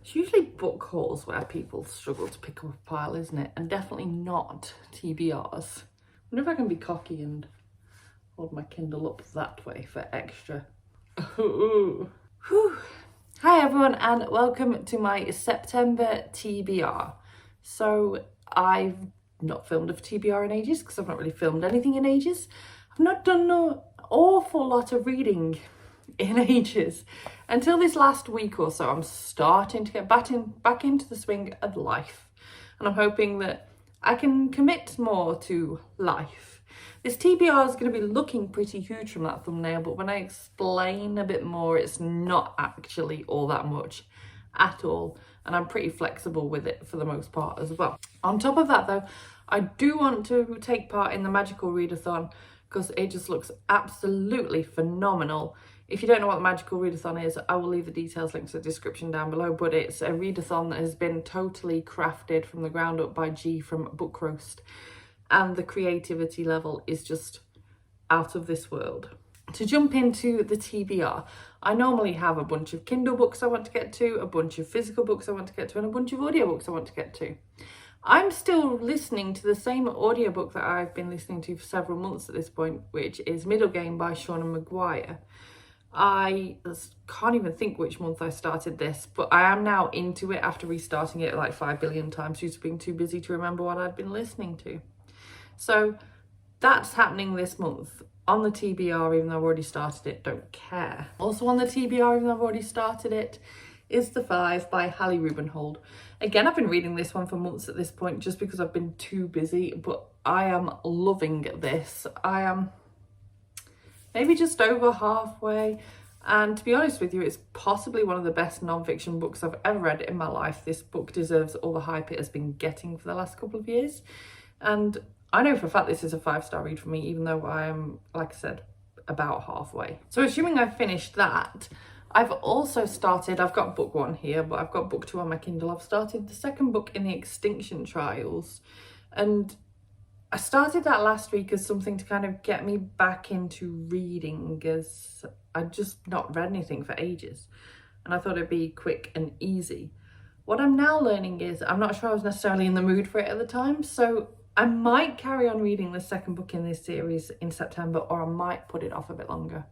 It's usually book hauls where people struggle to pick up a pile, isn't it? And definitely not TBRs. I wonder if I can be cocky and hold my Kindle up that way for extra. Ooh. Whew. Hi everyone and welcome to my September TBR. So I've not filmed a TBR in ages because I've not really filmed anything in ages. I've not done an awful lot of reading in ages. Until this last week or so, I'm starting to get back into the swing of life. And I'm hoping that I can commit more to life. This TBR is going to be looking pretty huge from that thumbnail, but when I explain a bit more, it's not actually all that much at all. And I'm pretty flexible with it for the most part as well. On top of that though, I do want to take part in the Magical Readathon because it just looks absolutely phenomenal. If you don't know what the Magical Readathon is, I will leave the details linked to the description down below, but it's a readathon that has been totally crafted from the ground up by G from Book Roast, and the creativity level is just out of this world. To jump into the TBR, I normally have a bunch of Kindle books I want to get to, a bunch of physical books I want to get to, and a bunch of audiobooks I want to get to. I'm still listening to the same audiobook that I've been listening to for several months at this point, which is Middlegame by Seanan McGuire. I can't even think which month I started this, but I am now into it after restarting it like 5 billion times due to being too busy to remember what I'd been listening to. So that's happening this month on the TBR, even though I've already started it, don't care. Also on the TBR, even though I've already started it, is The Five by Hallie Rubenhold. Again, I've been reading this one for months at this point just because I've been too busy, but I am loving this. I am maybe just over halfway, and to be honest with you, it's possibly one of the best non-fiction books I've ever read in my life. This book deserves all the hype it has been getting for the last couple of years, and I know for a fact this is a 5-star read for me, even though I am, like I said, about halfway. So assuming I've finished that, I've also started, I've got book 1 here, but I've got book 2 on my Kindle. I've started the second book in the Extinction Trials, and I started that last week as something to kind of get me back into reading, as I'd just not read anything for ages, and I thought it'd be quick and easy. What I'm now learning is, I'm not sure I was necessarily in the mood for it at the time, so I might carry on reading the second book in this series in September, or I might put it off a bit longer.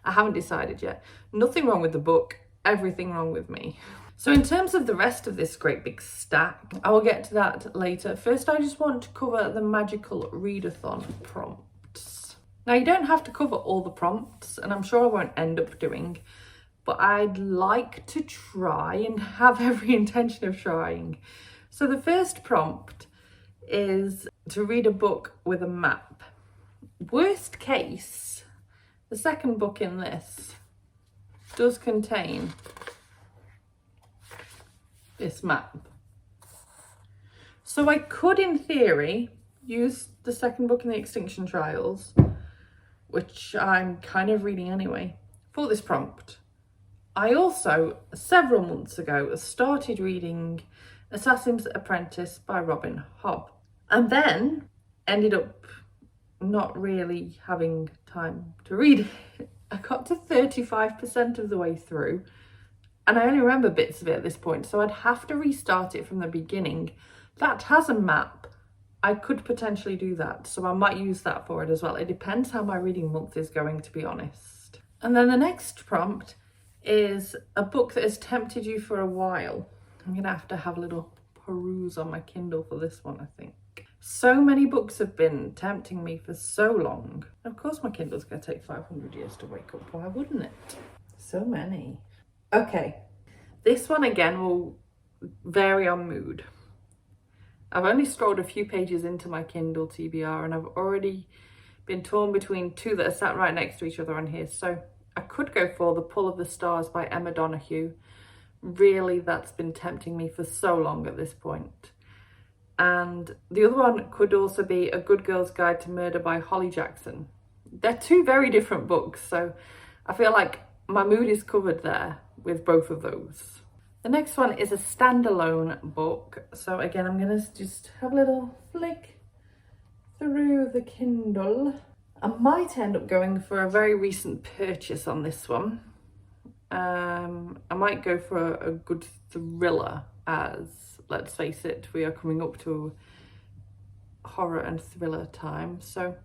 I haven't decided yet. Nothing wrong with the book, everything wrong with me. So in terms of the rest of this great big stack, I will get to that later. First, I just want to cover the Magical Readathon prompts. Now, you don't have to cover all the prompts, and I'm sure I won't end up doing, but I'd like to try and have every intention of trying. So the first prompt is to read a book with a map. Worst case, the second book in this does contain this map. So I could, in theory, use the second book in the Extinction Trials, which I'm kind of reading anyway, for this prompt. I also, several months ago, started reading Assassin's Apprentice by Robin Hobb, and then ended up not really having time to read it. I got to 35% of the way through, and I only remember bits of it at this point, so I'd have to restart it from the beginning. That has a map. I could potentially do that, so I might use that for it as well. It depends how my reading month is going, to be honest. And then the next prompt is a book that has tempted you for a while. I'm gonna have to have a little peruse on my Kindle for this one, I think. So many books have been tempting me for so long. Of course my Kindle's gonna take 500 years to wake up, why wouldn't it? So many. Okay, this one again will vary on mood. I've only scrolled a few pages into my Kindle TBR and I've already been torn between two that are sat right next to each other on here. So I could go for The Pull of the Stars by Emma Donoghue. Really, that's been tempting me for so long at this point. And the other one could also be A Good Girl's Guide to Murder by Holly Jackson. They're two very different books, so I feel like my mood is covered there with both of those. The next one is a standalone book. So again, I'm gonna just have a little flick through the Kindle. I might end up going for a very recent purchase on this one. I might go for a good thriller, as, let's face it, we are coming up to horror and thriller time. So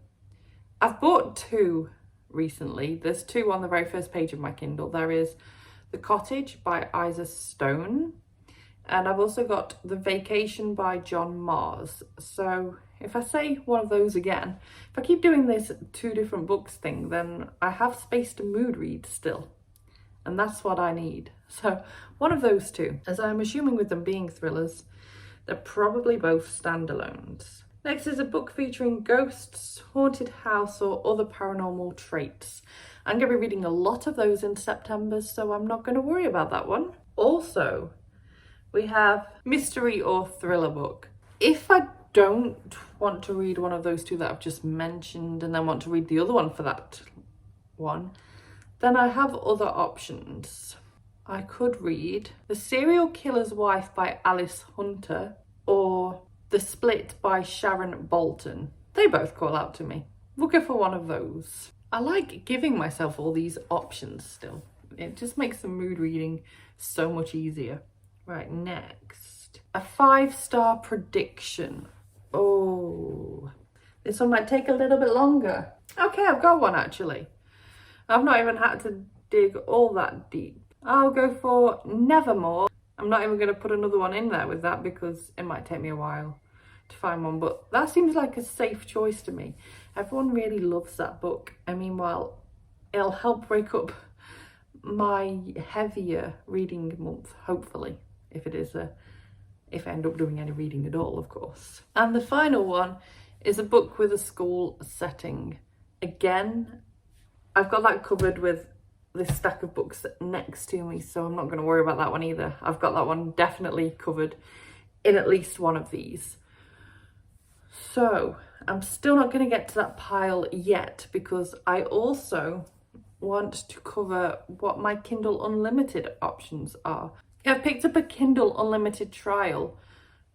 I've bought two recently. There's two on the very first page of my Kindle. There is The Cottage by Isa Stone, and I've also got The Vacation by John Mars. So if I say one of those again, if I keep doing this two different books thing, then I have space to mood read still. And that's what I need. So one of those two, as I'm assuming with them being thrillers, they're probably both standalones. Next is a book featuring ghosts, haunted house, or other paranormal traits. I'm going to be reading a lot of those in September, so I'm not going to worry about that one. Also, we have mystery or thriller book. If I don't want to read one of those two that I've just mentioned and then want to read the other one for that one, then I have other options. I could read The Serial Killer's Wife by Alice Hunter or The Split by Sharon Bolton. They both call out to me. We'll go for one of those. I like giving myself all these options still. It just makes the mood reading so much easier. Right, next. A 5-star prediction. Oh, this one might take a little bit longer. Okay, I've got one actually. I've not even had to dig all that deep. I'll go for Nevermore. I'm not even going to put another one in there with that because it might take me a while to find one, but that seems like a safe choice to me. Everyone really loves that book. I mean, well, it'll help break up my heavier reading month, hopefully, if I end up doing any reading at all, of course. And the final one is a book with a school setting. Again, I've got that covered with this stack of books next to me, so I'm not going to worry about that one either. I've got that one definitely covered in at least one of these. So I'm still not going to get to that pile yet because I also want to cover what my Kindle Unlimited options are. I've picked up a Kindle Unlimited trial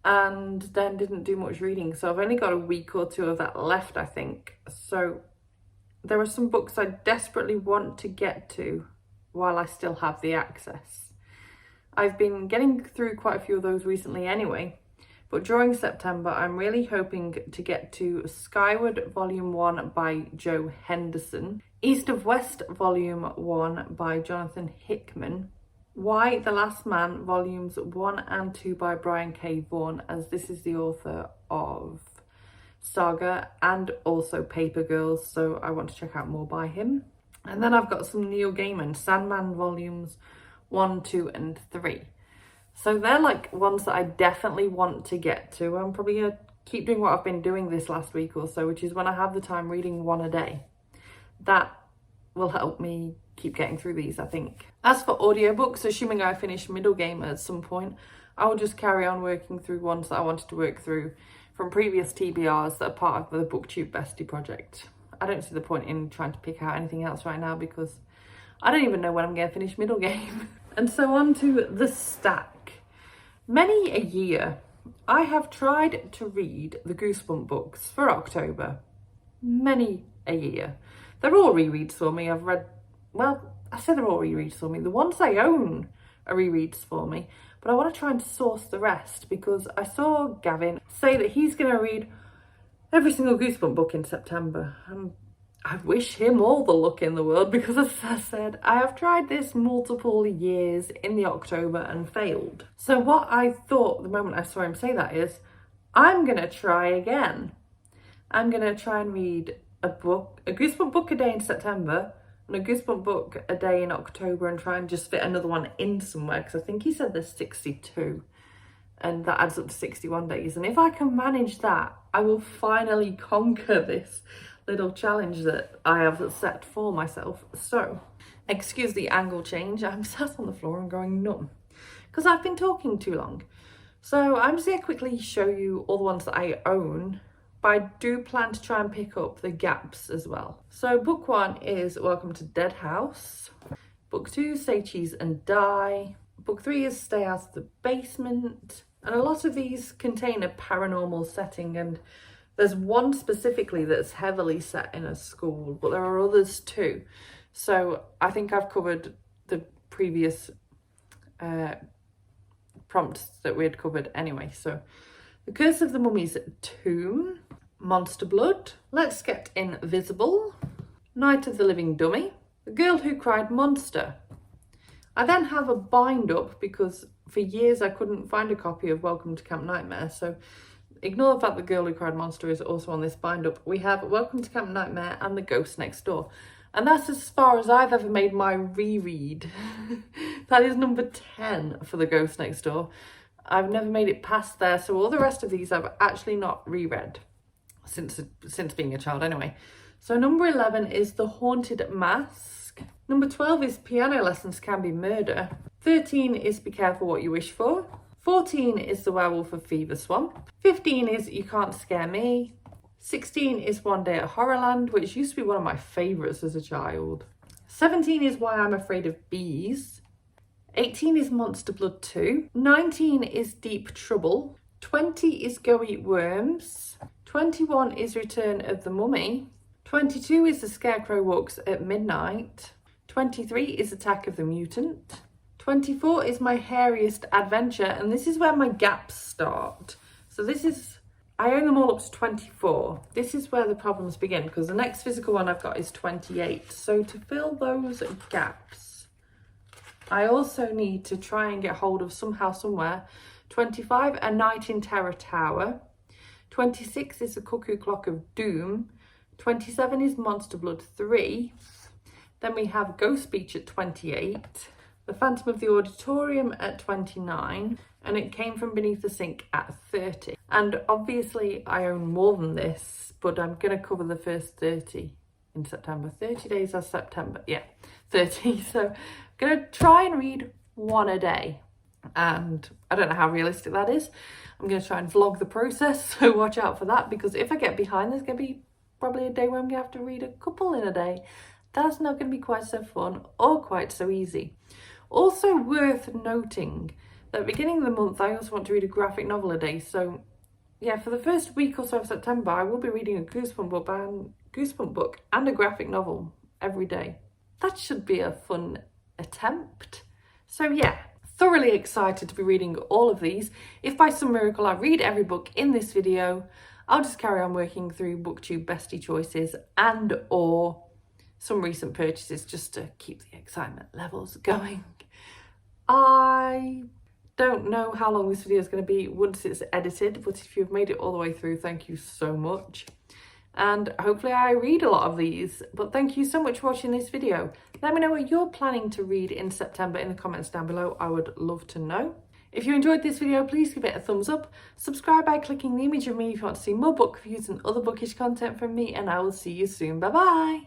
and then didn't do much reading, so I've only got a week or two of that left, I think. So there are some books I desperately want to get to while I still have the access. I've been getting through quite a few of those recently anyway, but during September I'm really hoping to get to Skyward Volume 1 by Joe Henderson, East of West Volume 1 by Jonathan Hickman, Why the Last Man Volumes 1 and 2 by Brian K. Vaughan, as this is the author of Saga and also Paper Girls, so I want to check out more by him. And then I've got some Neil Gaiman, Sandman Volumes 1, 2 and 3. So they're like ones that I definitely want to get to. I'm probably going to keep doing what I've been doing this last week or so, which is when I have the time reading one a day. That will help me keep getting through these, I think. As for audiobooks, assuming I finish Middlegame at some point, I will just carry on working through ones that I wanted to work through from previous TBRs that are part of the BookTube Bestie project. I don't see the point in trying to pick out anything else right now because I don't even know when I'm going to finish Middlegame. And so on to the stack. Many a year, I have tried to read the Goosebump books for October. Many a year. They're all rereads for me. I've read, well, I said they're all rereads for me. The ones I own are rereads for me. But I want to try and source the rest because I saw Gavin say that he's going to read every single Goosebump book in September. I wish him all the luck in the world because, as I said, I have tried this multiple years in the October and failed. So what I thought the moment I saw him say that is, I'm going to try again. I'm going to try and read a Goosebump book a day in September and a Goosebump book a day in October and try and just fit another one in somewhere because I think he said there's 62 and that adds up to 61 days. And if I can manage that, I will finally conquer this little challenge that I have set for myself. So, excuse the angle change, I'm sat on the floor and going numb because I've been talking too long. So I'm just going to quickly show you all the ones that I own, but I do plan to try and pick up the gaps as well. So book 1 is Welcome to Dead House. Book 2, Say Cheese and Die. Book 3 is Stay Out of the Basement. And a lot of these contain a paranormal setting, and there's one specifically that's heavily set in a school, but there are others too. So I think I've covered the previous prompts that we had covered anyway. So The Curse of the Mummy's Tomb, Monster Blood, Let's Get Invisible, Night of the Living Dummy, The Girl Who Cried Monster. I then have a bind up because for years I couldn't find a copy of Welcome to Camp Nightmare, so ignore the fact The Girl Who Cried Monster is also on this bind up. We have Welcome to Camp Nightmare and The Ghost Next Door. And that's as far as I've ever made my reread. That is number 10 for The Ghost Next Door. I've never made it past there, so all the rest of these I've actually not reread since being a child anyway. So number 11 is The Haunted Mask. Number 12 is Piano Lessons Can Be Murder. 13 is Be Careful What You Wish For. 14 is The Werewolf of Fever Swamp. 15 is You Can't Scare Me. 16 is One Day at Horrorland, which used to be one of my favourites as a child. 17 is Why I'm Afraid of Bees. 18 is Monster Blood 2. 19 is Deep Trouble. 20 is Go Eat Worms. 21 is Return of the Mummy. 22 is The Scarecrow Walks at Midnight. 23 is Attack of the Mutant. 24 is My Hairiest Adventure, and this is where my gaps start. So I own them all up to 24. This is where the problems begin because the next physical one I've got is 28. So to fill those gaps, I also need to try and get hold of somehow, somewhere, 25, A Night in Terror Tower. 26 is The Cuckoo Clock of Doom. 27 is Monster Blood 3. Then we have Ghost Speech at 28. The Phantom of the Auditorium at 29. And It Came From Beneath the Sink at 30. And obviously I own more than this, but I'm going to cover the first 30 in September. 30 days of September. Yeah, 30. So I'm going to try and read one a day. And I don't know how realistic that is. I'm going to try and vlog the process, so watch out for that, because if I get behind, there's going to be probably a day where I'm going to have to read a couple in a day. That's not going to be quite so fun or quite so easy. Also worth noting that at the beginning of the month, I also want to read a graphic novel a day. So yeah, for the first week or so of September, I will be reading a Goosebump book and a graphic novel every day. That should be a fun attempt. So yeah, thoroughly excited to be reading all of these. If by some miracle I read every book in this video, I'll just carry on working through BookTube bestie choices and or some recent purchases just to keep the excitement levels going. I don't know how long this video is going to be once it's edited, but if you've made it all the way through, thank you so much. And hopefully I read a lot of these, but thank you so much for watching this video. Let me know what you're planning to read in September in the comments down below. I would love to know. If you enjoyed this video, please give it a thumbs up. Subscribe by clicking the image of me if you want to see more book reviews and other bookish content from me, and I will see you soon. Bye bye.